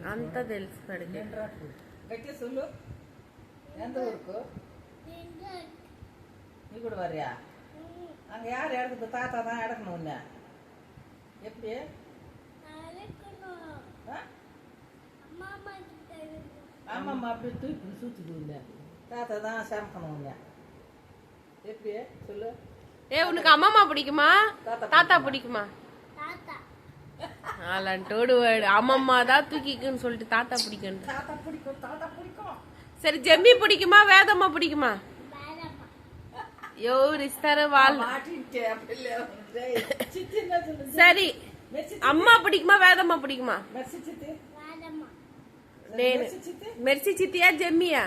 అంతా తెలుసు గట్టి సొల్లు ఎంత ఊరుకు நீ கூட வரியா அங்க யார் இடத்துக்கு தாத்தா தான் இடக்கணும் உன்ன எப்படி ஆமாம்மா அப்படியே தூக்கி சுத்திட்டு உன்ன தாத்தா தான் சமைக்கணும் உன்ன எப்படி சொல்லு உனக்கு அம்மாமா பிடிக்குமா தாத்தா பிடிக்குமா అలాంటోడు అమ్మమ్మ దా తూకికుని சொல்லிட்டு தாத்தா பிடிக்கும் தாத்தா பிடிக்கும் சரி ஜெம்மி பிடிக்குமா வேதம்மா பிடிக்குமா ఎవరు ఇస్తారో వాళ్ళు சரி அம்மா பிடிக்குமா வேதம்மா பிடிக்குமா నేను మెర్సీ చిత్తియా జెమ్మియా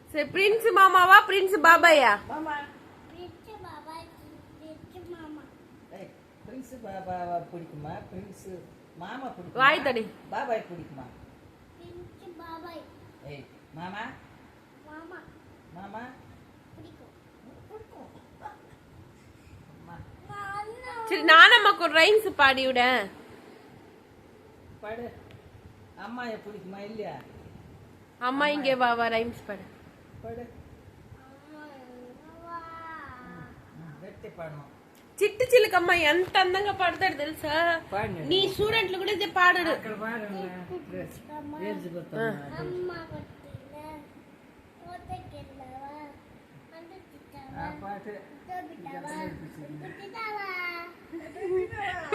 సరే ప్రిన్స్ మామావా ప్రిన్స్ బాబాయా பிரின்ஸ் பாபா பிடிக்குமா பிரின்ஸ் மாமா பிடிக்குமா வாய் தடி பாபாய் பிடிக்குமா பாபாய் ஏய் மாமா மாமா மாமா பிடிக்கும் சரி நானம்மாக்கு ஒரு ரைம்ஸ் பாடி விட பாடு அம்மாயை பிடிக்குமா இல்லையா அம்மா இங்கே வா ரைம்ஸ் பாடு பாடு గట్టి పాడணும் చిట్టు చిలకమ్మ ఎంత అందంగా పాడతాడు తెలుసా నీ స్టూడెంట్లు కూడా పాడడు పాట